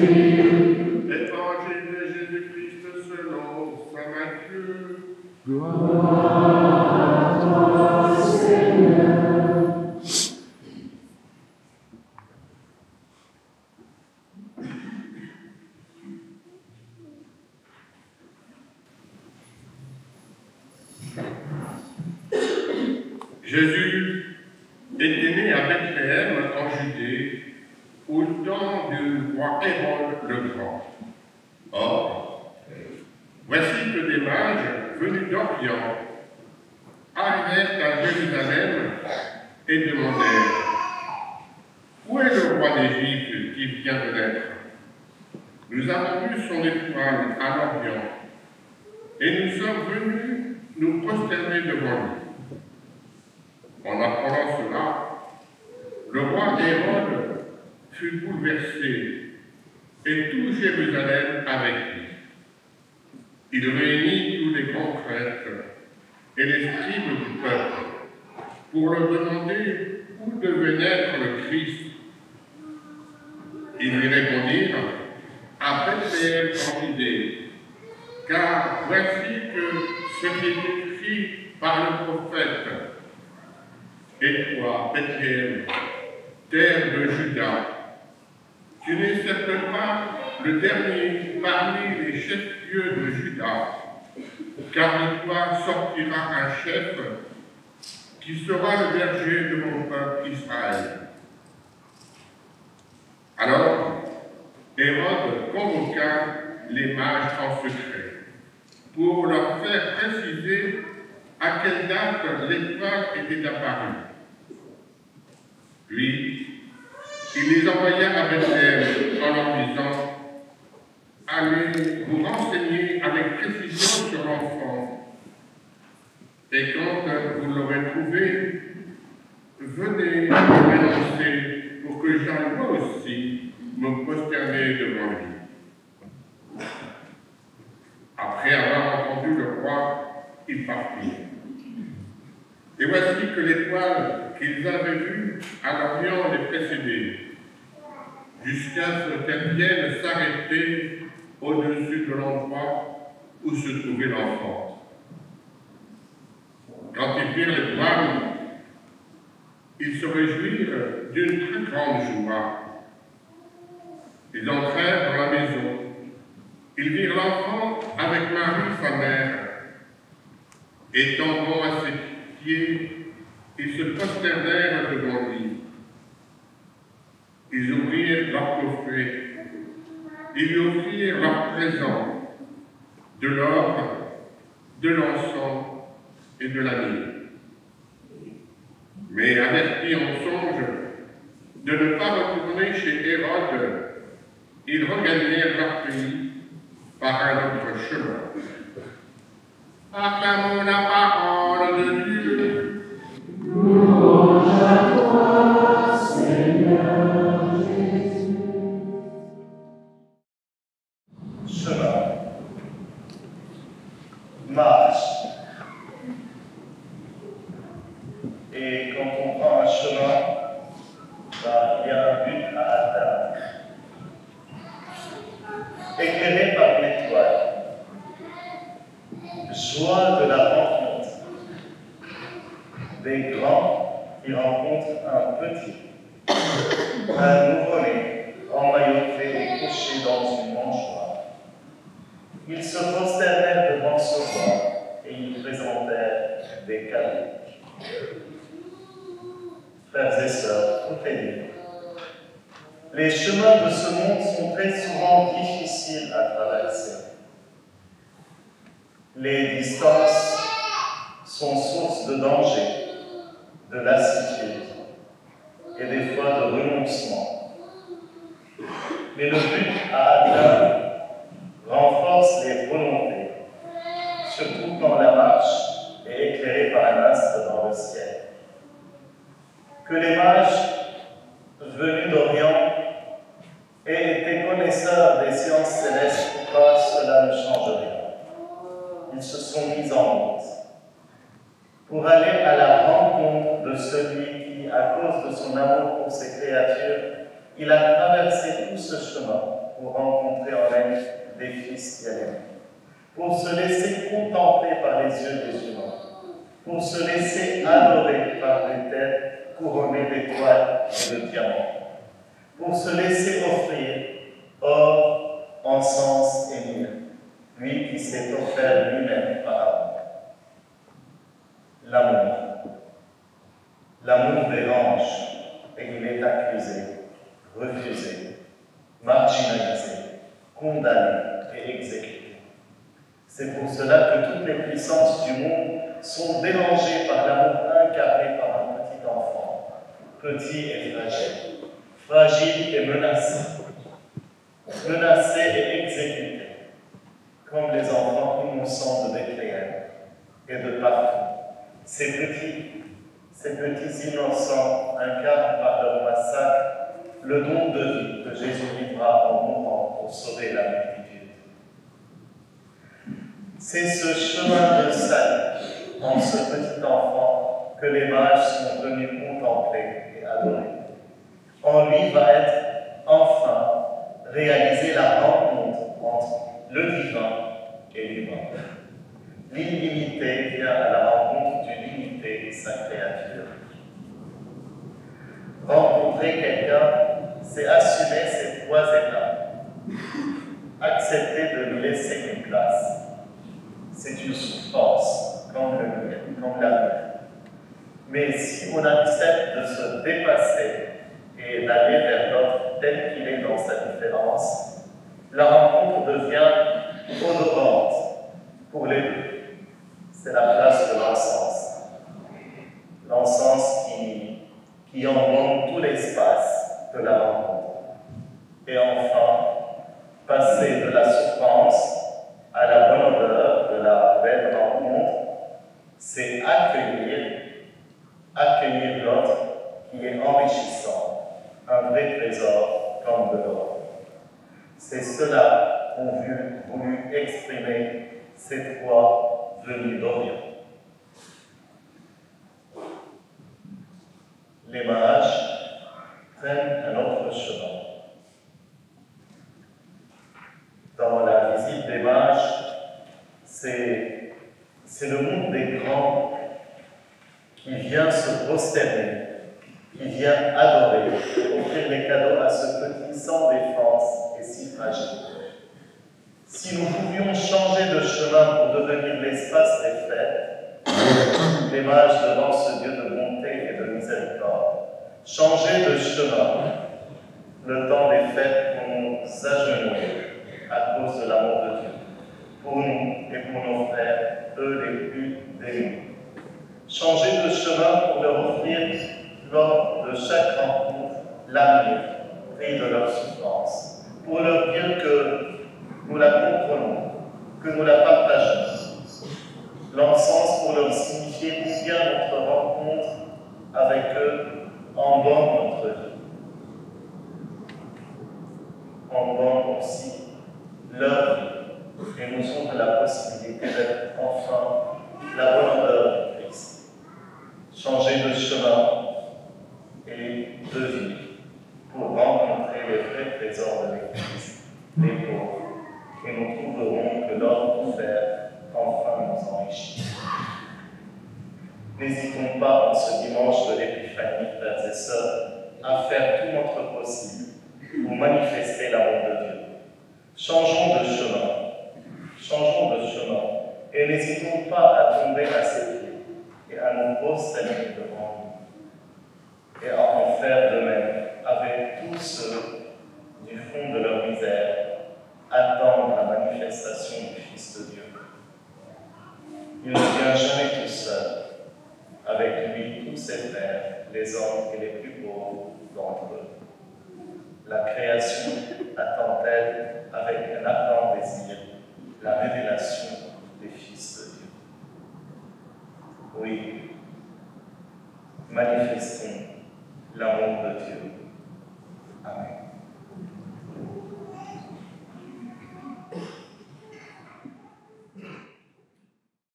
Évangile de Jésus-Christ selon saint Matthieu. Gloire à toi, Seigneur. Jésus était né à Bethléem en Judée au temps du roi Hérode le Grand. Or, voici que des mages venus d'Orient arrivèrent à Jérusalem et demandèrent: où est le roi d'Égypte qui vient de naître? Nous avons vu son étoile à l'Orient et nous sommes venus nous prosterner devant lui. En apprenant cela, le roi Hérode fut bouleversé et tout Jérusalem avec lui. Il réunit tous les grands prêtres et les scribes du peuple pour leur demander où devait naître le Christ. Ils lui répondirent: à Bethléem en Judée, car voici que ce qui est écrit par le prophète: et toi, Bethléem, terre de Juda, tu n'es certes pas le dernier parmi les chefs-lieux de Juda, car de toi sortira un chef qui sera le berger de mon peuple Israël. Alors, Hérode convoqua les mages en secret pour leur faire préciser à quelle date l'étoile était apparue. Puis, il les envoya à Bethléem en leur disant: allez vous renseigner avec précision sur l'enfant, et quand vous l'aurez trouvé, venez me l'annoncer pour que j'aille moi aussi me prosterner devant lui. Après avoir entendu le roi, ils partirent. Et voici que l'étoile qu'ils avaient vue à l'Orient les précédait, jusqu'à ce qu'elle vienne s'arrêter au-dessus de l'endroit où se trouvait l'enfant. Quand ils virent l'étoile, ils se réjouirent d'une très grande joie. Ils entrèrent dans la maison. Ils virent l'enfant avec Marie, sa mère, et tombant à ses pieds, ils se prosternèrent devant lui. Ils ouvrirent leur coffret, ils lui offrirent leurs présents, de l'or, de l'encens et de la myrrhe. Mais avertis en songe de ne pas retourner chez Hérode, ils regagnèrent leur pays par un autre chemin. Acclamons la parole de Dieu. Louange à toi, Seigneur Jésus. Chemin, marche. Et quand on prend un chemin, il y a un but à atteindre. Éclairé par une étoile, joie de la rencontre, des grands qui rencontrent un petit, un nouveau-né emmailloté et couché dans une mangeoire. Ils se prosternèrent devant ce roi et ils présentèrent des cadeaux. Frères et sœurs, tout est libre. Les chemins de ce monde sont très souvent difficiles à traverser. Les distances sont source de danger, de lassitude et des fois de renoncement. Mais le but à atteindre renforce les volontés, surtout quand la marche est éclairée par un astre dans le ciel. Que les mages venus d'Orient aient été connaisseurs des sciences célestes ou pas, cela ne change rien. Ils se sont mis en route pour aller à la rencontre de celui qui, à cause de son amour pour ses créatures, il a traversé tout ce chemin pour rencontrer en elle des fils bien-aimés, pour se laisser contempler par les yeux des humains, pour se laisser adorer par des têtes couronnées d'étoiles et de diamants, pour se laisser offrir or, encens et myrrhe, lui qui s'est offert lui-même par amour. L'amour. L'amour dérange et il est accusé, refusé, marginalisé, condamné et exécuté. C'est pour cela que toutes les puissances du monde sont dérangées par l'amour incarné par un petit enfant, petit et fragile, fragile et menacé, menacé et exécuté, comme les enfants innocents de Bethléem et de partout. Ces petits innocents incarnent par leur massacre le don de vie que Jésus livra en mourant pour sauver la multitude. C'est ce chemin de salut en ce petit enfant que les mages sont venus contempler et adorer. En lui va être enfin réalisée la rencontre entre le divin et l'humain. L'illimité vient à la rencontre de l'unité de sa créature. Rencontrer quelqu'un, c'est assumer ces trois étapes. Accepter de lui laisser une place. C'est une souffrance, comme la mienne. Mais si on accepte de se dépasser et d'aller vers l'autre tel qu'il est dans sa différence, la rencontre devient odorante pour les deux. C'est la place de l'encens. L'encens qui embaume tout l'espace de la rencontre. Et enfin, passer de la souffrance à la bonne odeur de la belle rencontre, c'est accueillir l'autre qui est enrichissant, un vrai trésor comme de l'or. C'est cela qu'ont voulu exprimer ces trois venus d'Orient. Les mages prennent un autre chemin. Dans la visite des mages, c'est le monde des grands qui vient se prosterner, qui vient adorer, offrir des cadeaux à ce petit sans défense et si fragile. Si nous pouvions changer de chemin pour devenir l'espace des fêtes, les mages devant ce Dieu de bonté et de miséricorde, changer de chemin, le temps des fêtes pour nous agenouiller à cause de l'amour de Dieu, pour nous et pour nos frères, eux les plus démunis. Changer de chemin pour leur offrir, lors de chaque rencontre, l'amour pris de leur souffrance, pour leur dire que nous la comprenons, que nous la partageons. L'encens pour leur signifier combien notre rencontre avec eux embaume notre vie. Embaume aussi leur vie et nous ont de la possibilité d'être enfin la bonne odeur de Christ. Changer de chemin et de vie pour rencontrer les vrais trésors de l'Église, les pauvres, et nous trouverons que l'ordre offert enfin nous enrichit. N'hésitons pas en ce dimanche de l'Épiphanie, frères et sœurs, à faire tout notre possible pour manifester l'amour de Dieu. Changeons de chemin, et n'hésitons pas à tomber à ses pieds et à nous prosterner devant lui, et à en faire de même avec tous ceux du fond de leur misère attendent la manifestation du Fils de Dieu. Il ne vient jamais tout seul, avec lui tous ses frères, les hommes et les plus pauvres d'entre eux. La création attend-elle avec un ardent désir la révélation des fils de Dieu. Oui, manifestons l'amour de Dieu